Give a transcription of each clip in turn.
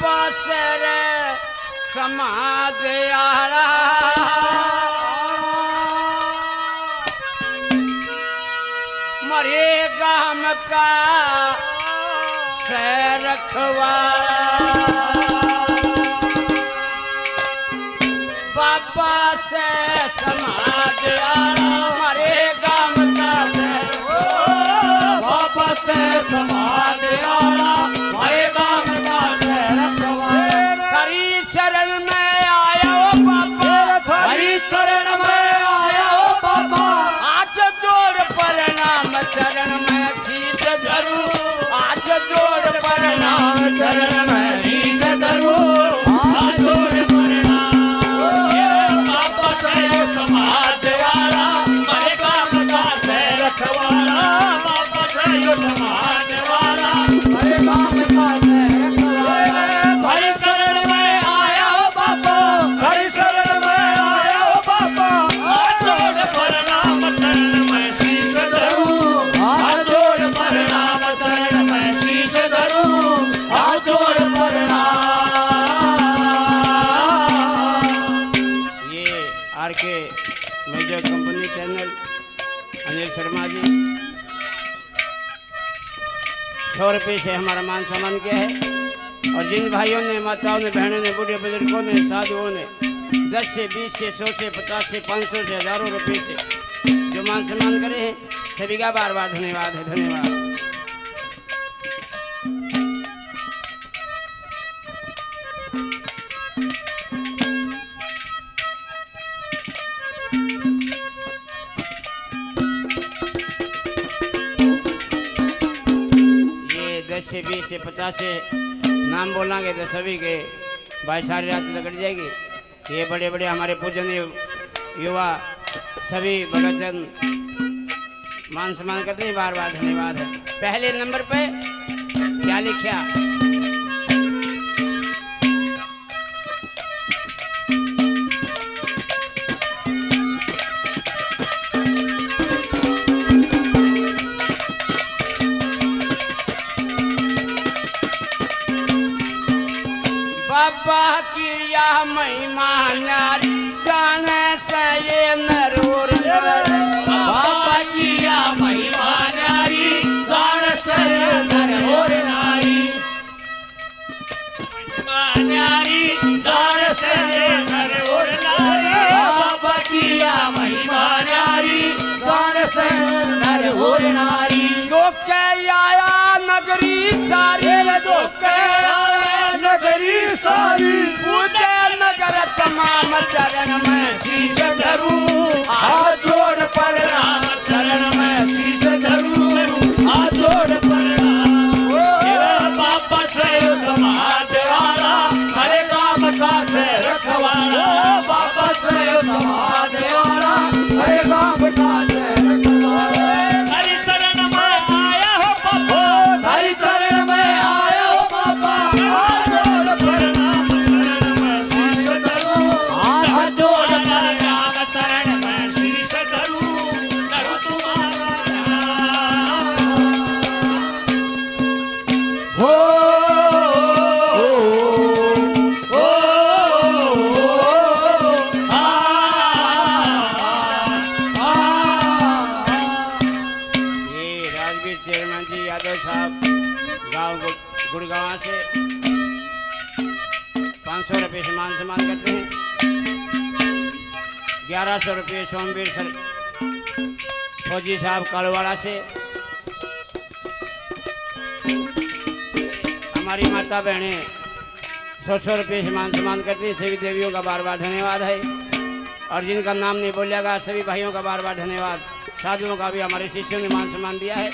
बाबा शेर समाधियारा मरे गाम का शेर रखवाला बाबा से समाधियारा मरे गाम का शेर बाबा से समाधियारा मरे गाम का शेर रखवाला हरी शरण में आया ओ बाबा हरी शरण में आया ओ बाबा आज जोड़ प्रणाम चरण में शीश धरूं आज जोड़ प्रणाम चरण में शीश धरूं हाथ जोड़ प्रणाम बाबा से समाधियारा मरे गाम का शेर रखवाला बाबा से समाधियारा मरे गाम का शेर रखवाला हरी शरण में आया ओ बाबा हरी शरण में आया ओ बाबा हाथ जोड़ प्रणाम चरण में शीश धरूं हाथ जोड़ प्रणाम चरण में शीश धरूं हाथ जोड़ प्रणाम ये R K major company channel Anil Sharma ji 100 रुपये से हमारा मान सम्मान किया है और जिन भाइयों ने माताओं ने बहनों ने बूढ़े बुजुर्गों ने साधुओं ने 10 से 20 से 100 से 50 से 500 से हजारों रुपये से जो मान सम्मान करे हैं सभी का बार बार धन्यवाद है धन्यवाद। ये 10 से 20 से 50 से नाम बोलेंगे तो सभी के भाई सारी रात लगड़ जाएगी। ये बड़े बड़े हमारे पूजनीय युवा सभी भगतजन मान सम्मान करते हैं बार बार धन्यवाद है। पहले नंबर पे क्या लिखा बाबा की यह महिमा नारी जाने से ये नर और नारी बाबा की या महिमा नारी जान से नर और नारी महिमा नारी जान से नर और नारी बाबा की या महिमा नारी जान से नर और नारी दो के आया नगरी सारी दो के आया नगरी सारी पूजे नगर तमाम चरण में शीश धरूं हाथ जोड़ प्रणाम चरण में शीश धरूं हाथ जोड़ प्रणाम बाबा से समाधियारा सारे काम का से रखवाला बाबा से समाधियारा सारे काम का से रखवाला हरि शरण में आया हो बाबा हरि शरण में आया हो बाबा हाथ जोड़ प्रणाम चरण में शीश धरूं हाथ जोड़ प्रणाम चरण में शीश धरूं करूं तुम्हारा ध्यान हो ये राजवीर चेयरमैन जी यादव साहब गांव गुड़गांव से 500 रुपये से मान सम्मान करते हैं। 1100 रुपये सोमवीर सर फौजी साहब कालवाड़ा से हमारी माता बहनें 100 रुपये से मान सम्मान करती हैं। सभी देवियों का बार बार धन्यवाद है और जिनका नाम नहीं बोलेगा सभी भाइयों का बार बार धन्यवाद। साधुओं का भी हमारे शिष्यों ने मान सम्मान दिया है।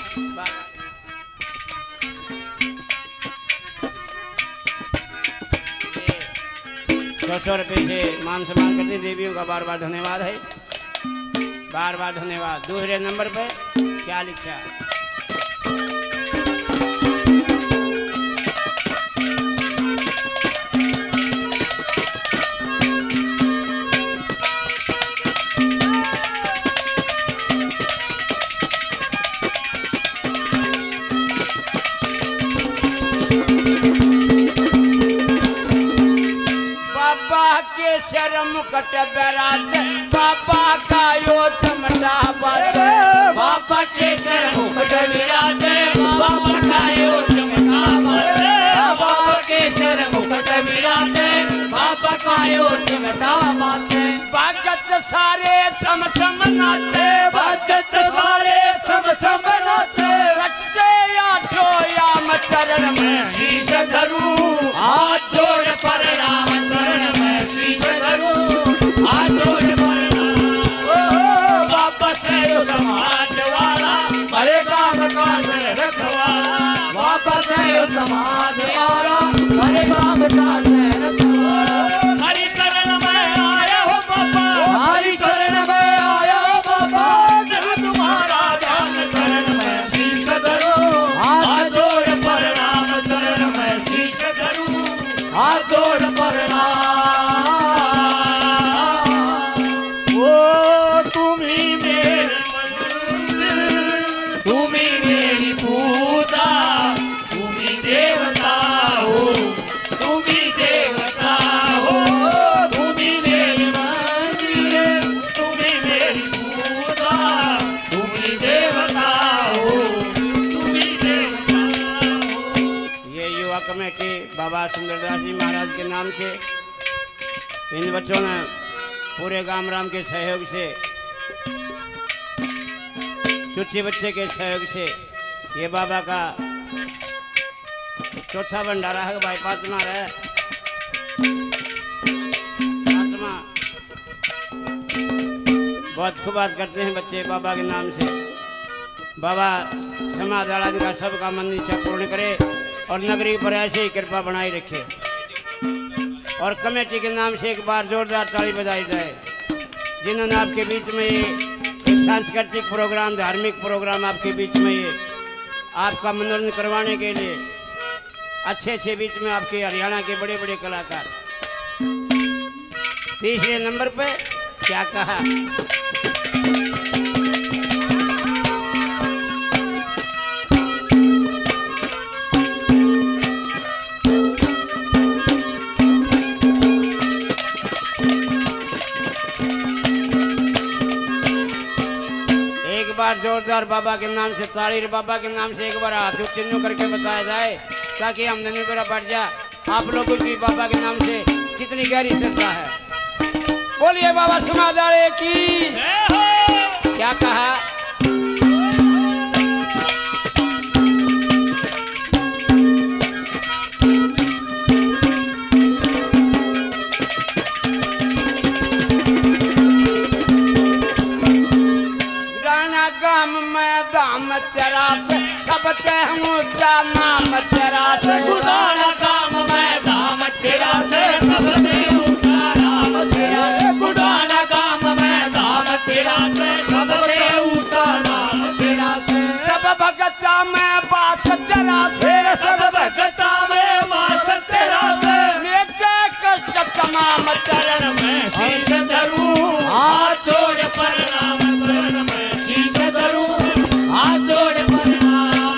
100 रुपये से मान सम्मान करते हैं। देवियों का बार बार धन्यवाद है बार बार धन्यवाद। दूसरे नंबर पे क्या लिखा शर्म मुकुट बैराज बाबा का यो चमड़ा बात बाबा के सर मुकुट विराजे बाबा का यो चमका बाजे बाबा के सर मुकुट विराजे बाबा का यो चमका बाजे भगत सारे छम छम नाचे भगत सारे छम छम नाचे रटते आठो याम चरण में शीश धरूं हाथ जोड़ प्रणाम चरण में शीश धरूं हाथ जोड़ प्रणाम बाबा से यो समाज वाला भले काम का से रखवाला बाबा से यो समाज वाला भले काम का से रखवाला हरि शरण में आया हो बाबा हरि शरण में आया हो बाबा जब तुम्हारा ध्यान चरण में शीश धरूं हाथ जोड़ प्रणाम चरण में शीश धरूं हाथ जोड़ प्रणाम ओ तुम्ही मेरे मंदिर तुम्ही मेरी पूजा तुम्ही देवता हो तुम्ही देवता हो तुम्ही मेरी मंदिर तुम्ही मेरी पूजा तुम्ही देवता हो तुम्ही देवता हो ये युवा कमेटी बाबा सुंदरदास जी महाराज के नाम से इन बच्चों ने पूरे गांव राम के सहयोग से चुट्टी बच्चे के सहयोग से ये बाबा का चौथा भंडारा है भाई पांचवा है पांचवा बहुत खूब बात करते हैं बच्चे बाबा के नाम से बाबा समाज आदि का सबका मन इच्छा पूर्ण करे और नगरी पर ऐसे ही कृपा बनाई रखे और कमेटी के नाम से एक बार जोरदार ताली बजाई जाए जिन्होंने आपके बीच में ये एक सांस्कृतिक प्रोग्राम धार्मिक प्रोग्राम आपके बीच में ये आपका मनोरंजन करवाने के लिए अच्छे अच्छे बीच में आपके हरियाणा के बड़े बड़े कलाकार तीसरे नंबर पे क्या कहा जोरदार बाबा के नाम से ताली बाबा के नाम से एक बार हाथ चिन्ह करके बताया जाए ताकि आमदनी मेरा बढ़ जाए आप लोगों की बाबा के नाम से कितनी गहरी श्रद्धा है। बोलिए बाबा समादारे की क्या कहा गाम में दाम तेरा से सबसे ऊंचा नाम तेरा से गुडाना गाम में दाम तेरा से सबसे ऊंचा नाम तेरा गुडाना गाम में दाम तेरा से सबसे ऊंचा नाम तेरा से सब भगता में बास तेरा से सब भगता में वास तेरा से मेरे कष्ट तमाम चरण में शीश धरूं हाथ जोड़ प्रणाम चरण में शीश धरूं हाथ जोड़ प्रणाम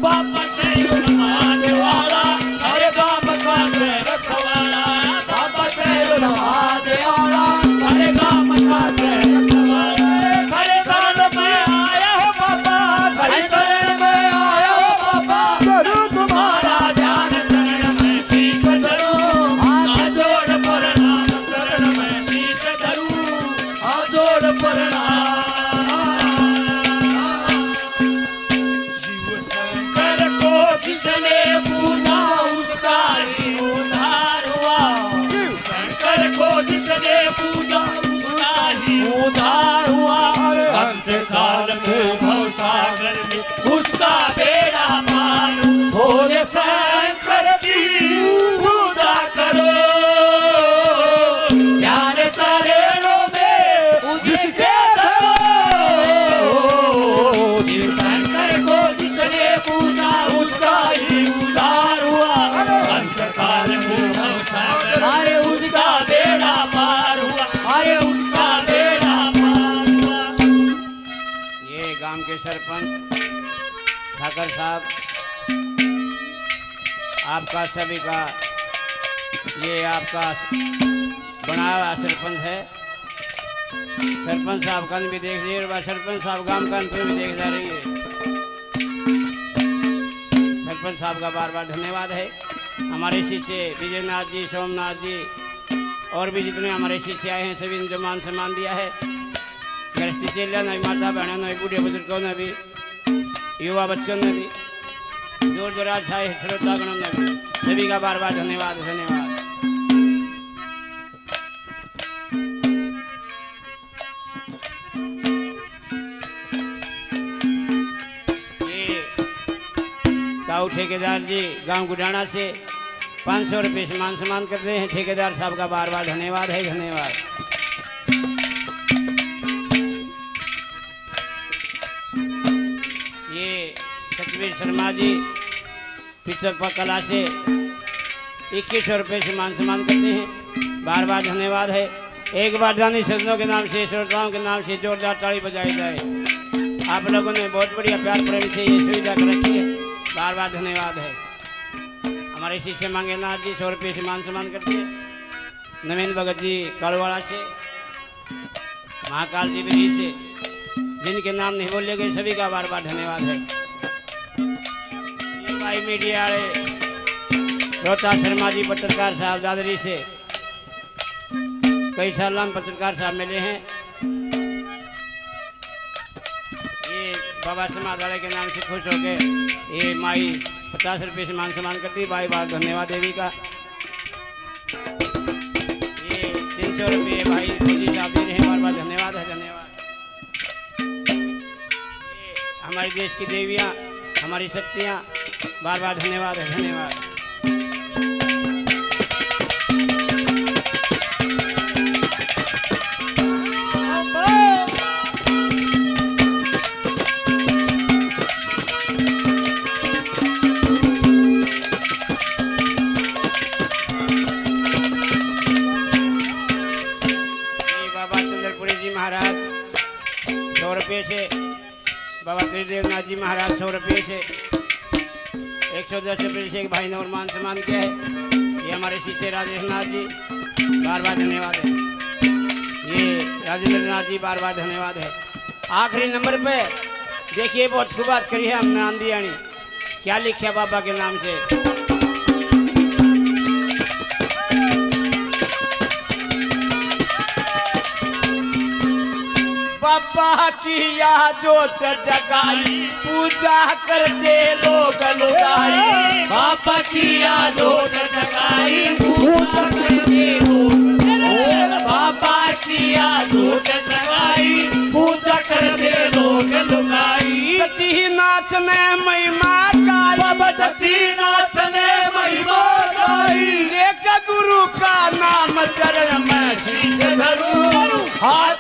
बाबा से समाज वाला हरे गाम का से रखवाला बाबा से समाज वाला हरे गाम का से रखवाला हरे शरण में आया हो बाबा हरे शरण में आया हो बाबा करूं तुम्हारा ध्यान चरण में शीश धरूं हाथ जोड़ प्रणाम चरण में शीश धरूं हाथ जोड़ प्रणाम जिसने पूजा उसका ही उद्धार हुआ शंकर को जिसने पूजा उसका ही उद्धार हुआ अंतकाल में भवसागर में उसका बेड़ा पार भोले शंकर की पूजा करो ज्ञान चरणों में जिसके शिव शंकर को जिसने पूजा उसका ही उद्धार हुआ अंतकाल में भवसागर अरे उसका बेड़ा पार हुआ अरे उसका बेड़ा पार हुआ। ये गांव के सरपंच ठाकर साहब आपका सभी का ये आपका बना हुआ सरपंच है। सरपंच साहब का भी देख लीजिए और सरपंच साहब गांव का अंतर भी देख जा रही है। सरपंच साहब का बार बार धन्यवाद है। हमारे शिष्य विजयनाथ जी, सोमनाथ जी और भी जितने हमारे शिष्य आए हैं सभी ने जो मान सम्मान दिया है। गृहस्थी चेलिया ने भी, माता बहनों ने भी, बूढ़े बुजुर्गों ने भी, युवा बच्चों ने भी, दूर दराज आए श्रोतागणों ने भी, सभी का बार बार धन्यवाद धन्यवाद। ताऊ ठेकेदार जी गांव गुडाना से 500 रुपये से मान सम्मान करते हैं। ठेकेदार साहब का बार बार धन्यवाद है धन्यवाद। ये सतवीर शर्मा जी पिछपा कला से 2100 रुपये से मान सम्मान करते हैं। बार बार धन्यवाद है। एक बार दानी सज्जनों के नाम से, श्रोताओं के नाम से जोरदार ताली बजाई जाए। आप लोगों ने बहुत बढ़िया प्यार प्रेम से ये सुविधा कर रखी है। बार बार धन्यवाद है। हमारे शिष्य मंगेनाथ जी 100 रुपये से मान सम्मान करते हैं। नवीन भगत जी कालवाड़ा से, महाकाल जी विधि से, जिनके नाम नहीं बोले गए सभी का बार बार धन्यवाद है। ये भाई मीडिया वाले रोहतास शर्मा जी पत्रकार साहब दादरी से, कई साल हम पत्रकार साहब मिले हैं। ये बाबा समाधालय के नाम से खुश हो गए। ये माई 50 रुपये से मान सम्मान करती। बार बार धन्यवाद देवी का। ये 300 रुपये भाई फौजी साहब दे रहे हैं। बार बार धन्यवाद है धन्यवाद। ये हमारे देश की देवियाँ, हमारी शक्तियाँ, बार बार धन्यवाद है धन्यवाद। महाराज 100 रुपये से, बाबा त्रिदेवनाथ जी महाराज 100 रुपये से, 110 रुपये से एक भाई ने और मान सम्मान किया है। ये हमारे शिष्य राजेश नाथ जी, बार बार धन्यवाद है। ये राजेंद्र नाथ जी, बार बार धन्यवाद है। आखिरी नंबर पे देखिए बहुत खूब बात करी है हमने आंधियाणी। क्या लिखा बाबा के नाम से। बाबा की यादों से जगाई, पूजा करते लोग लुगाई। बाबा की यादों से जगाई, पूजा करते लोग। बाबा की यादों से जगाई, पूजा करते लोग लुगाई। सतीनाथ ने महिमा गाई, बाबा सतीनाथ ने महिमा गाई। एक गुरु का नाम चरण में शीश धरूं, हाथ